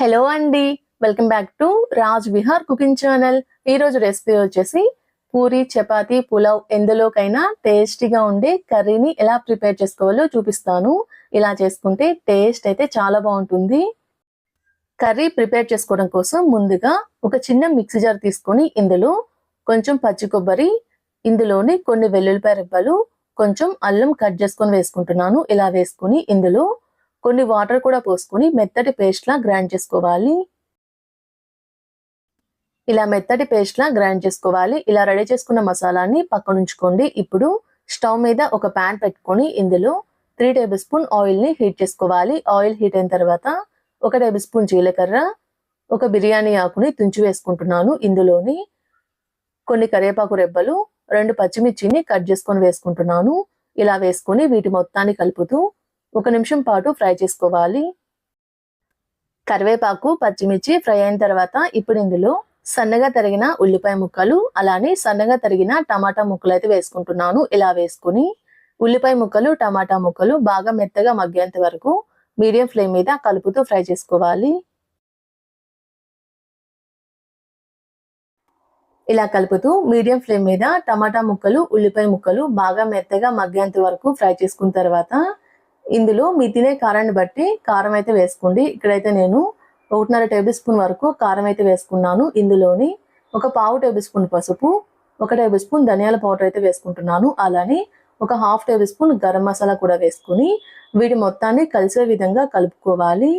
Hello అండి, welcome back to Raj Vihar cooking channel. ఈరోజు recipe వచ్చేసి పూరి, చపాతీ, పులావ్ ఎందులోకైనా టేస్టీగా ఉండే కర్రీని ఎలా ప్రిపేర్ చేసుకోవాలో చూపిస్తాను. ఇలా చేసుకుంటే టేస్ట్ అయితే చాలా బాగుంటుంది. కర్రీ ప్రిపేర్ చేసుకోవడం కోసం ముందుగా ఒక చిన్న మిక్సీ జార్ తీసుకొని ఇందులో కొంచెం పచ్చి కొబ్బరి, ఇందులోని కొన్ని వెల్లుల్లిపాయ రెబ్బలు, కొంచెం అల్లం కట్ చేసుకొని వేసుకుంటున్నాను. ఇలా వేసుకొని ఇందులో కొన్ని వాటర్ కూడా పోసుకొని మెత్తటి పేస్ట్ లా గ్రైండ్ చేసుకోవాలి. ఇలా మెత్తటి పేస్ట్ లా గ్రైండ్ చేసుకోవాలి. ఇలా రెడీ చేసుకున్న మసాలాని పక్కన ఉంచుకోండి. ఇప్పుడు స్టవ్ మీద ఒక ప్యాన్ పెట్టుకొని ఇందులో 3 టేబుల్ స్పూన్ ఆయిల్ ని హీట్ చేసుకోవాలి. ఆయిల్ హీట్ అయిన తర్వాత 1 టేబుల్ స్పూన్ జీలకర్ర, ఒక బిర్యానీ ఆకుని తుంచి వేసుకుంటున్నాను. ఇందులోని కొన్ని కరివేపాకు రెబ్బలు, 2 పచ్చిమిర్చిని కట్ చేసుకొని వేసుకుంటున్నాను. ఇలా వేసుకొని వీటి మొత్తాన్ని కలుపుతూ 1 నిమిషం పాటు ఫ్రై చేసుకోవాలి. కరివేపాకు, పచ్చిమిర్చి ఫ్రై అయిన తర్వాత ఇప్పుడు ఇందులో సన్నగా తరిగిన ఉల్లిపాయ ముక్కలు, అలానే సన్నగా తరిగిన టమాటా ముక్కలు అయితే వేసుకుంటున్నాను. ఇలా వేసుకుని ఉల్లిపాయ ముక్కలు, టమాటా ముక్కలు బాగా మెత్తగా మగ్గేంత వరకు మీడియం ఫ్లేమ్ మీద కలుపుతూ ఫ్రై చేసుకోవాలి. ఇలా కలుపుతూ మీడియం ఫ్లేమ్ మీద టమాటా ముక్కలు, ఉల్లిపాయ ముక్కలు బాగా మెత్తగా మగ్గేంత వరకు ఫ్రై చేసుకున్న తర్వాత ఇందులో మీ తినే కారాన్ని బట్టి కారం అయితే వేసుకోండి. ఇక్కడైతే నేను 1.5 టేబుల్ స్పూన్ వరకు కారం అయితే వేసుకున్నాను. ఇందులోని ఒక 1/2 టేబుల్ స్పూన్ పసుపు, 1 టేబుల్ స్పూన్ ధనియాల పౌడర్ అయితే వేసుకుంటున్నాను. అలానే ఒక 1/2 టేబుల్ స్పూన్ గరం మసాలా కూడా వేసుకుని వీటి మొత్తాన్ని కలిసే విధంగా కలుపుకోవాలి.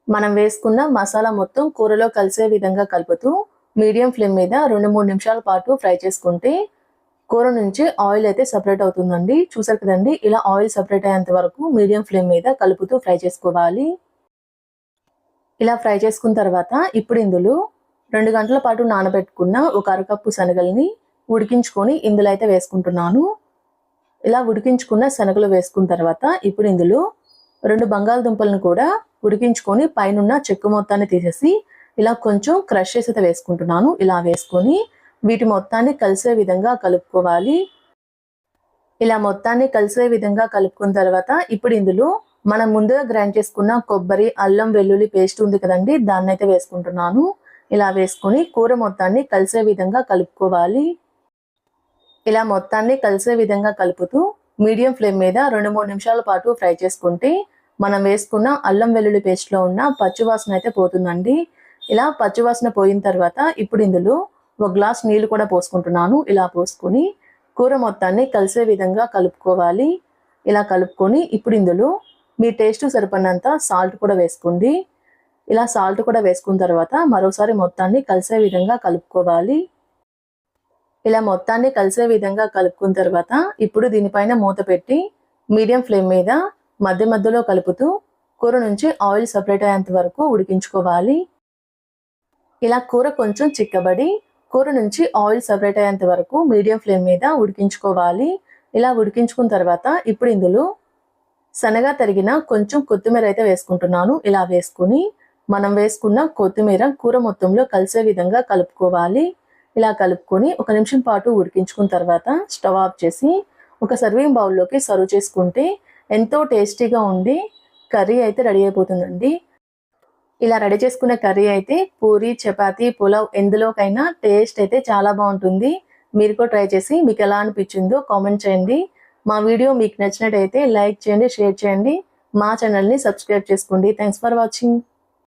మనం వేసుకున్న మసాలా మొత్తం కూరలో కలిసే విధంగా కలుపుతూ మీడియం ఫ్లేమ్ మీద 2-3 నిమిషాల పాటు ఫ్రై చేసుకుంటే కూర నుంచి ఆయిల్ అయితే సెపరేట్ అవుతుందండి. చూసారు కదండి, ఇలా ఆయిల్ సెపరేట్ అయ్యేంత వరకు మీడియం ఫ్లేమ్ మీద కలుపుతూ ఫ్రై చేసుకోవాలి. ఇలా ఫ్రై చేసుకున్న తర్వాత ఇప్పుడు ఇందులో 2 గంటల పాటు నానబెట్టుకున్న ఒక అరకప్పు శనగల్ని ఉడికించుకొని ఇందులో అయితే వేసుకుంటున్నాను. ఇలా ఉడికించుకున్న శనగలు వేసుకున్న తర్వాత ఇప్పుడు ఇందులో 2 బంగాళదుంపలను కూడా ఉడికించుకొని పైనున్న చెక్కు మొత్తాన్ని తీసేసి ఇలా కొంచెం క్రష్ చేసి అయితే వేసుకుంటున్నాను. ఇలా వేసుకొని వీటి మొత్తాన్ని కలిసే విధంగా కలుపుకోవాలి. ఇలా మొత్తాన్ని కలిసే విధంగా కలుపుకున్న తర్వాత ఇప్పుడు ఇందులో మనం ముందుగా గ్రైండ్ చేసుకున్న కొబ్బరి, అల్లం, వెల్లుల్లి పేస్ట్ ఉంది కదండి, దాన్ని అయితే వేసుకుంటున్నాను. ఇలా వేసుకొని కూర మొత్తాన్ని కలిసే విధంగా కలుపుకోవాలి. ఇలా మొత్తాన్ని కలిసే విధంగా కలుపుతూ మీడియం ఫ్లేమ్ మీద 2-3 నిమిషాల పాటు ఫ్రై చేసుకుంటే మనం వేసుకున్న అల్లం వెల్లుల్లి పేస్ట్లో ఉన్న పచ్చివాసన అయితే పోతుందండి. ఇలా పచ్చివాసన పోయిన తర్వాత ఇప్పుడు ఇందులో 1 గ్లాస్ నీళ్లు కూడా పోసుకుంటున్నాను. ఇలా పోసుకొని కూర మొత్తాన్ని కలిసే విధంగా కలుపుకోవాలి. ఇలా కలుపుకొని ఇప్పుడు ఇందులో మీ టేస్ట్ సరిపడినంత సాల్ట్ కూడా వేసుకోండి. ఇలా సాల్ట్ కూడా వేసుకున్న తర్వాత మరోసారి మొత్తాన్ని కలిసే విధంగా కలుపుకోవాలి. ఇలా మొత్తాన్ని కలిసే విధంగా కలుపుకున్న తర్వాత ఇప్పుడు దీనిపైన మూత పెట్టి మీడియం ఫ్లేమ్ మీద మధ్య మధ్యలో కలుపుతూ కూర నుంచి ఆయిల్ సెపరేట్ అయ్యేంత వరకు ఉడికించుకోవాలి. ఇలా కూర కొంచెం చిక్కబడి కూర నుంచి ఆయిల్ సెపరేట్ అయ్యేంత వరకు మీడియం ఫ్లేమ్ మీద ఉడికించుకోవాలి. ఇలా ఉడికించుకున్న తర్వాత ఇప్పుడు ఇందులో సన్నగా తరిగిన కొంచెం కొత్తిమీర అయితే వేసుకుంటున్నాను. ఇలా వేసుకుని మనం వేసుకున్న కొత్తిమీర కూర మొత్తంలో కలిసే విధంగా కలుపుకోవాలి. ఇలా కలుపుకొని 1 నిమిషం పాటు ఉడికించుకున్న తర్వాత స్టవ్ ఆఫ్ చేసి ఒక సర్వింగ్ బౌల్లోకి సర్వ్ చేసుకుంటే ఎంతో టేస్టీగా ఉండి కర్రీ అయితే రెడీ అయిపోతుందండి. ఇలా రెడీ చేసుకున్న కర్రీ అయితే పూరి, చపాతీ, పులావ్ ఎందులోకైనా టేస్ట్ అయితే చాలా బాగుంటుంది. మీరు కూడా ట్రై చేసి మీకు ఎలా అనిపించిందో కామెంట్ చేయండి. మా వీడియో మీకు నచ్చినట్టయితే లైక్ చేయండి, షేర్ చేయండి. మా ఛానల్ని సబ్స్క్రైబ్ చేసుకోండి. Thanks for watching.